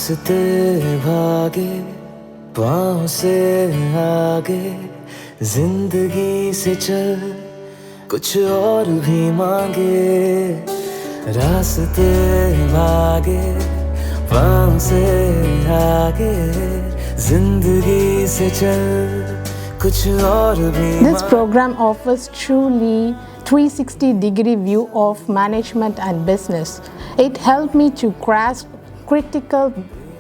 रास्ते भागे पाँव से आगे जिंदगी से चल कुछ और भी मांगे रास्ते भागे पाँव से आगे जिंदगी से चल कुछ और भी This program offers truly 360-degree view of management and business. It helped me to grasp critical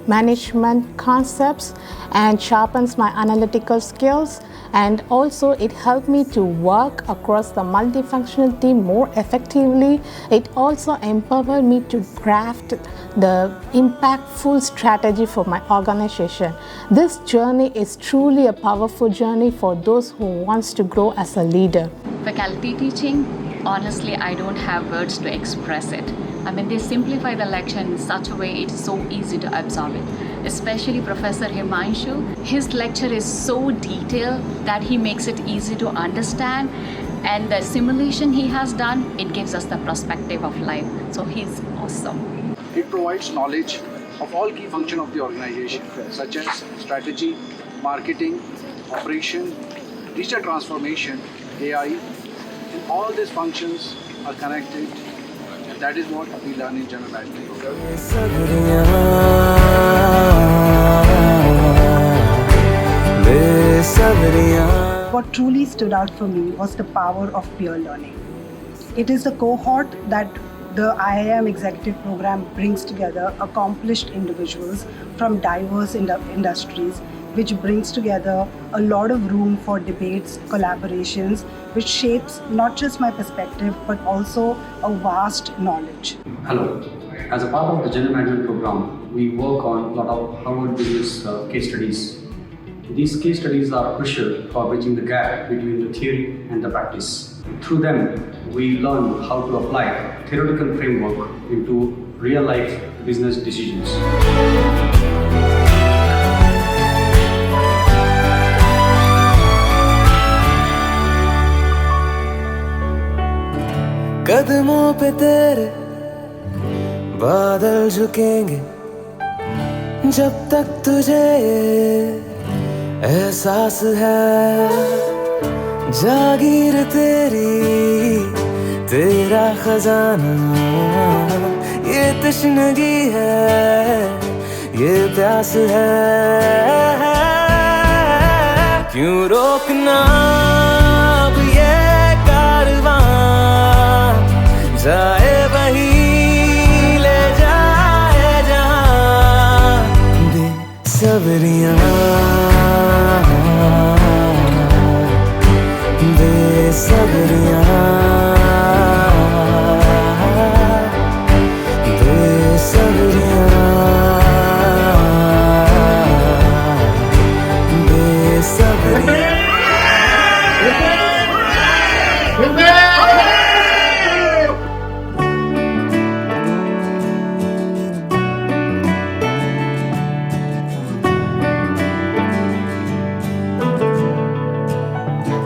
management concepts and sharpens my analytical skills, and also it helped me to work across the multifunctional team more effectively. It also empowered me to craft the impactful strategy for my organization. This journey is truly a powerful journey for those who wants to grow as a leader. Faculty teaching, honestly, I don't have words to express it. I mean, they simplify the lecture in such a way it is so easy to absorb it. Especially Professor Himanshu, his lecture is so detailed that he makes it easy to understand, and the simulation he has done, it gives us the perspective of life. So he's awesome. It provides knowledge of all key functions of the organization, such as strategy, marketing, operation, digital transformation, AI, and all these functions are connected. And that is what we learn in general management program. What truly stood out for me was the power of peer learning. It is the cohort that the IIM executive program brings together accomplished individuals from diverse industries, which brings together a lot of room for debates, collaborations, which shapes not just my perspective but also a vast knowledge. Hello. As a part of the General Management program, we work on a lot of Harvard Business case studies. These case studies are crucial for bridging the gap between the theory and the practice. Through them, we learn how to apply theoretical framework into real-life business decisions. कदमों पे तेरे बादल झुकेंगे जब तक तुझे एहसास है जागीर तेरा खजाना ये तश्नगी है ये प्यास है क्यों रोकना अब ये जाए वही ले जाए जहाँ Besabriyaan Besabriyaan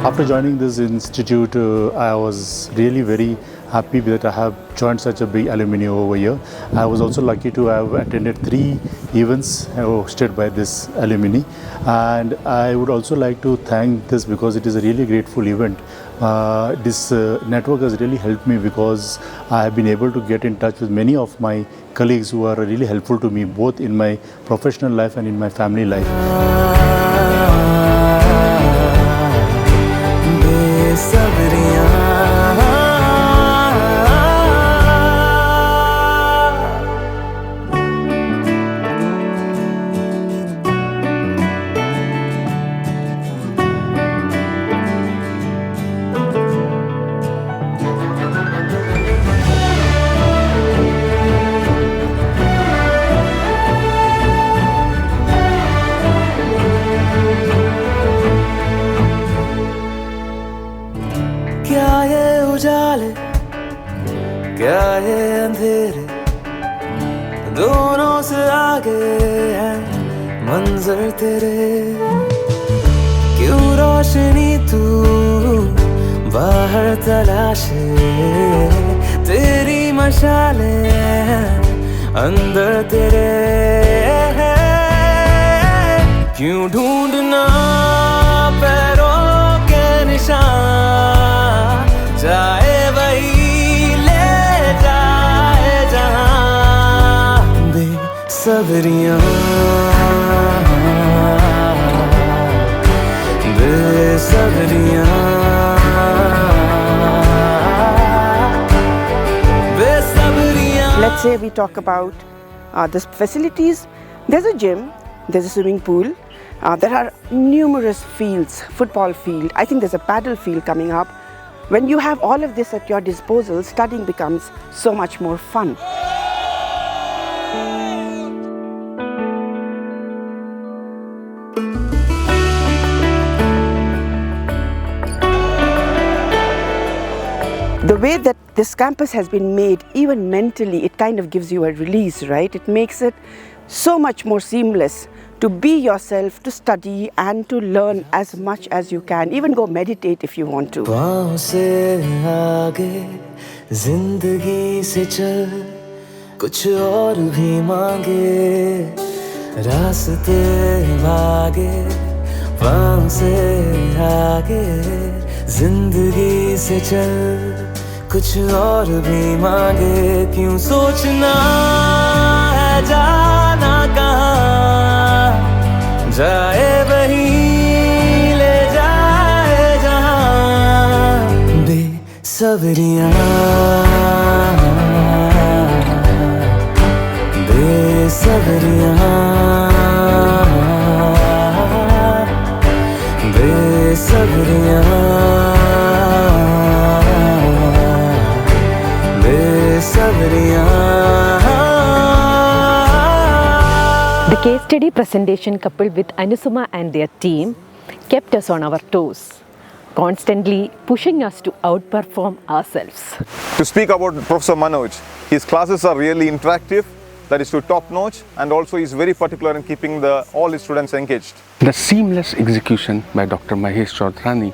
After joining this institute, I was really very happy that I have joined such a big alumni over here. I was also lucky to have attended 3 events hosted by this alumni, and I would also like to thank this because it is a really grateful event. This network has really helped me because I have been able to get in touch with many of my colleagues who are really helpful to me both in my professional life and in my family life. क्या ये उजाले क्या ये अंधेरे दोनों से आगे है मंजर तेरे क्यों रोशनी तू बाहर तलाशे तेरी मशालें अंदर तेरे है, क्यों ढूंढना पैरों के निशान, जाए वही ले जाए जहां बेसब्रियां, बेसब्रियां, बेसब्रियां. Let's say we talk about the facilities. There's a gym, there's a swimming pool, there are numerous fields, football field, I think there's a paddle field coming up. When you have all of this at your disposal, studying becomes so much more fun. The way that this campus has been made, even mentally, it kind of gives you a release, right? It makes it so much more seamless to be yourself, to study and to learn as much as you can. Even go meditate if you want to. पाँव से आगे जिंदगी से चल, कुछ और भी मांगे, रास्ते भागे, पाँव से आगे जिंदगी से चल, कुछ और भी मांगे, क्यों सोचना है जाना कहाँ, जाए वही ले जाए जहां बेसब्रियां, बेसब्रियां, बेसब्रियां, बेसब्रियां. The case study presentation coupled with Anisuma and their team kept us on our toes, constantly pushing us to outperform ourselves. To speak about Professor Manoj, his classes are really interactive, that is to top notch, and also he is very particular in keeping all his students engaged. The seamless execution by Dr. Mahesh Chaudhrani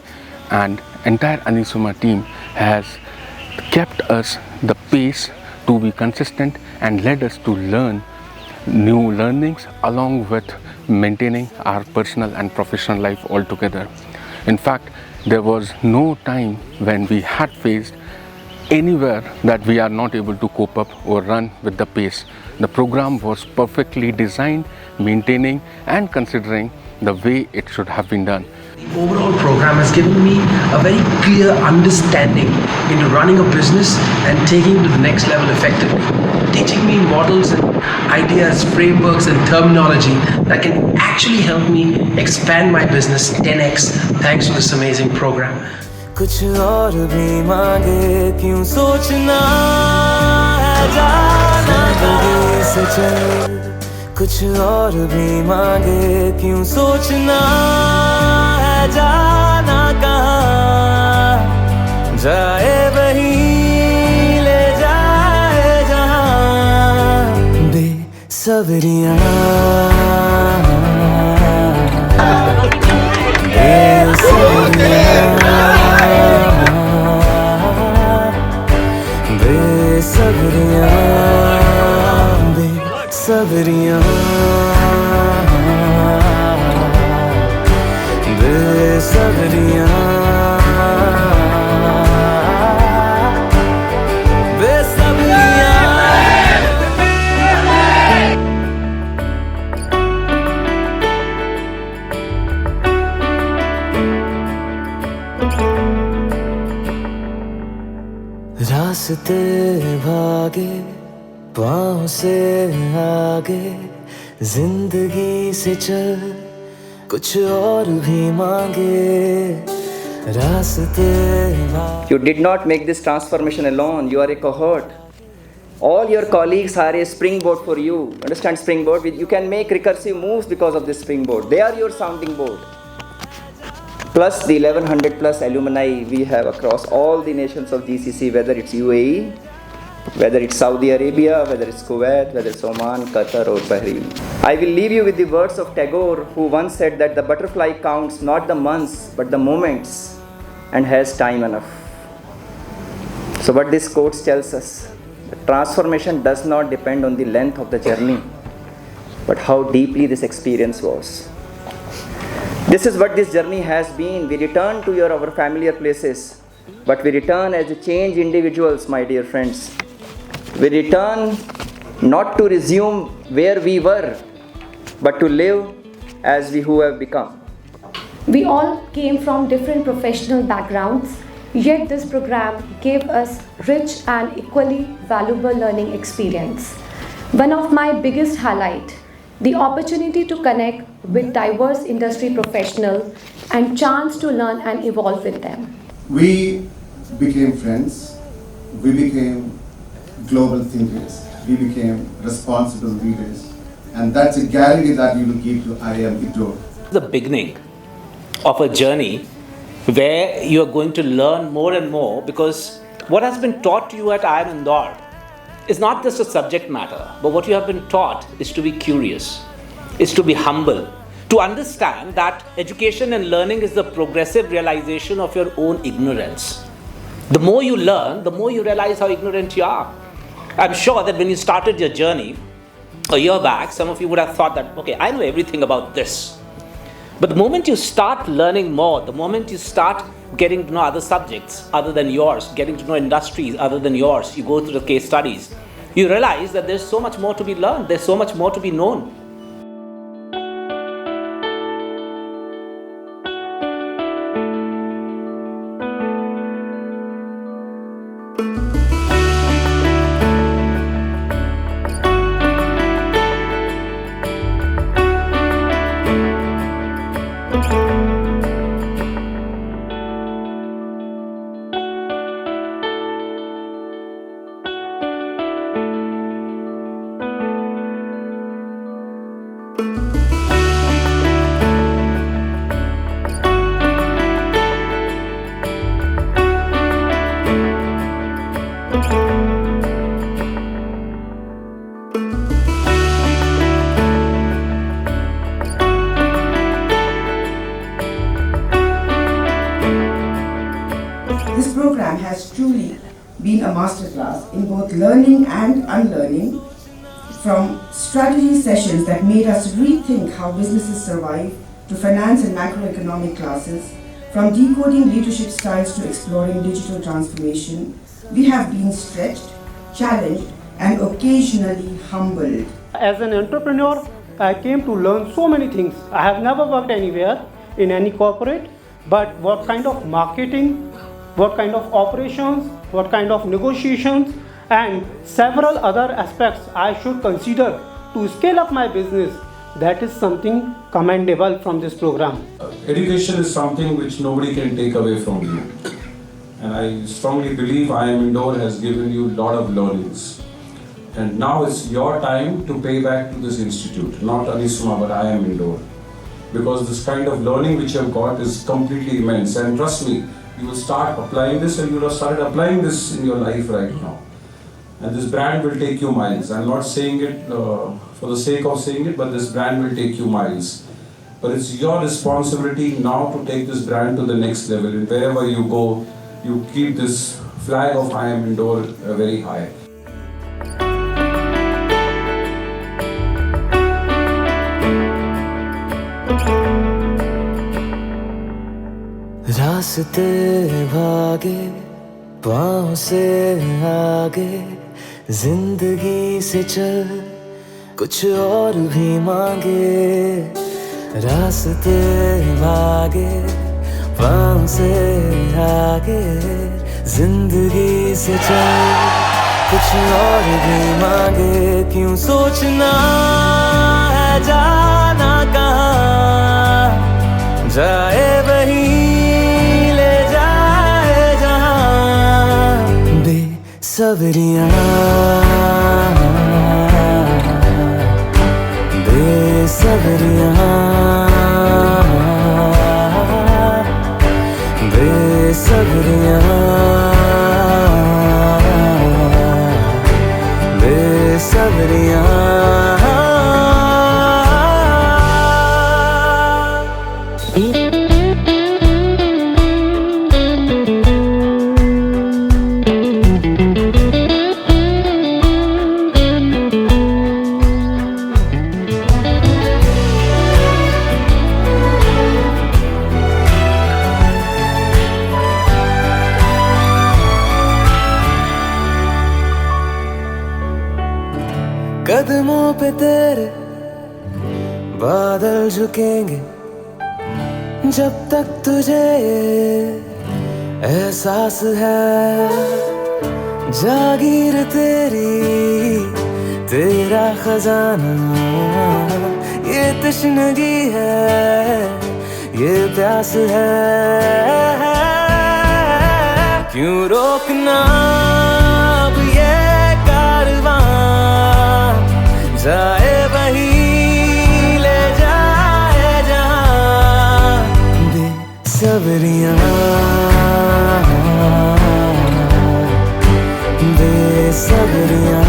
and entire Anisuma team has kept us the pace to be consistent and led us to learn new learnings along with maintaining our personal and professional life altogether. In fact, there was no time when we had faced anywhere that we are not able to cope up or run with the pace. The program was perfectly designed, maintaining and considering the way it should have been done. The overall program has given me a very clear understanding into running a business and taking it to the next level effectively, teaching me models and ideas, frameworks and terminology that can actually help me expand my business 10x thanks to this amazing program. कुछ और भी मांगे, क्यों सोचना है जाना कहीं से चल, कुछ और भी मांगे, क्यों सोचना है जाना कहाँ, जाए वही ले जाए जहां बेसब्रियां, बेसब्रियां, बेसब्रियां, बेसब्रियां, बेसब्रियां, बेसब्रियां. रास्ते भागे, पाँव से आगे, जिंदगी से चल, कुछ और भी मांगे, रास्ते भागे. You did not make this transformation alone. You are a cohort. All your colleagues are a springboard for you. Understand springboard? You can make recursive moves because of this springboard. They are your sounding board. Plus the 1100 plus alumni we have across all the nations of GCC, whether it's UAE, whether it's Saudi Arabia, whether it's Kuwait, whether it's Oman, Qatar or Bahrain. I will leave you with the words of Tagore, who once said that the butterfly counts not the months but the moments and has time enough. So what this quote tells us, Transformation does not depend on the length of the journey, but how deeply this experience was. This is what this journey has been. We return to our familiar places, but we return as changed individuals, my dear friends. We return not to resume where we were, but to live as we who have become. We all came from different professional backgrounds, yet this program gave us rich and equally valuable learning experience. One of my biggest highlights, the opportunity to connect with diverse industry professionals and chance to learn and evolve with them. We became friends, we became global thinkers, we became responsible leaders, and that's a guarantee that you will give to IIM Indore. The beginning of a journey where you are going to learn more and more, because what has been taught to you at IIM Indore is not just a subject matter, but what you have been taught is to be curious, is to be humble, to understand that education and learning is the progressive realization of your own ignorance. The more you learn, the more you realize how ignorant you are. I'm sure that when you started your journey a year back, some of you would have thought that, okay, I know everything about this. But the moment you start learning more, the moment you start getting to know other subjects other than yours, getting to know industries other than yours, you go through the case studies, you realize that there's so much more to be learned, there's so much more to be known. This program has truly been a masterclass in both learning and unlearning, from strategy sessions that made us rethink how businesses survive to finance and macroeconomic classes, from decoding leadership styles to exploring digital transformation. We have been stretched, challenged, and occasionally humbled. As an entrepreneur, I came to learn so many things. I have never worked anywhere in any corporate, but what kind of marketing, what kind of operations, what kind of negotiations, and several other aspects I should consider to scale up my business. That is something commendable from this program. Education is something which nobody can take away from you. And I strongly believe IIM Indore has given you a lot of learnings. And now it's your time to pay back to this institute, not Anisuma, but IIM Indore. Because this kind of learning which you have got is completely immense. And trust me, you will start applying this, and you will have started applying this in your life right now. And this brand will take you miles. I'm not saying it for the sake of saying it, but this brand will take you miles. But it's your responsibility now to take this brand to the next level. And wherever you go, you keep this flag of IIM Indore very high. रास्ते भागे पाँव से आगे जिंदगी से चल कुछ और भी मांगे रास्ते भागे पाँव से आगे जिंदगी से चल कुछ और भी मांगे क्यों सोचना है जाना कहाँ जाए वही बेसब्रियां बेसब्रियां बेसब्रियां बेसब्रियां झुकेंगे जब तक तुझे एहसास है। जागीर तेरी तेरा खजाना, ये तश्नगी है, ये प्यास है। क्यों रोकना अब ये कारवां, जाए वही ले जाए जहां। बेसब्रियां बेसब्रियां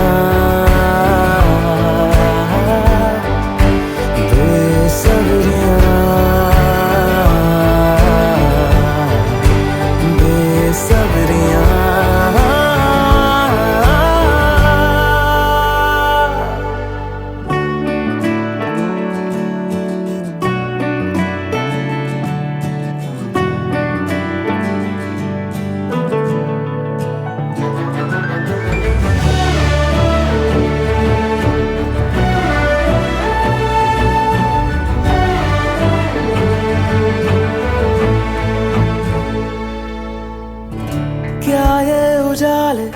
क्या ये उजाले,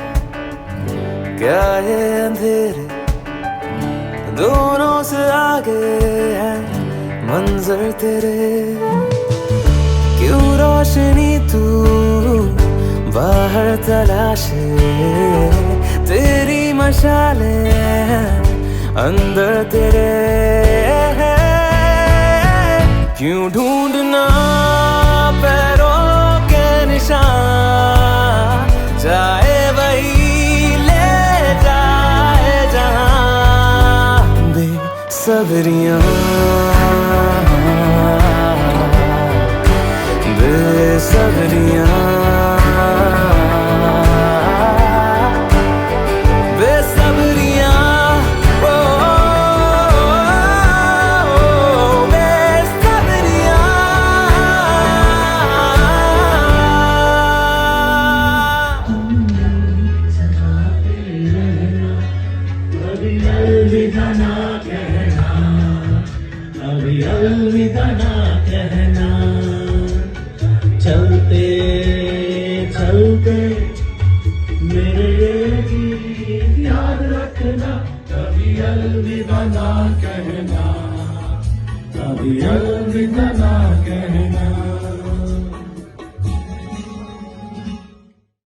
क्या ये अंधेरे, दोनों से आगे है मंजर तेरे। क्यों रोशनी तू बाहर तलाशे, तेरी मशाले अंदर तेरे। क्यों ढूंढना पैरों के निशान, जाए वही ले जाए जहां। बेसब्रियां बेसब्रियां बेसब्रियां ओ बेसब्रियां। अभी अलविदा ना कहना, अभी अलविदा ना कहना। चलते चलते मेरे ये गीत याद रखना, कभी अलविदा ना कहना, कभी अलविदा ना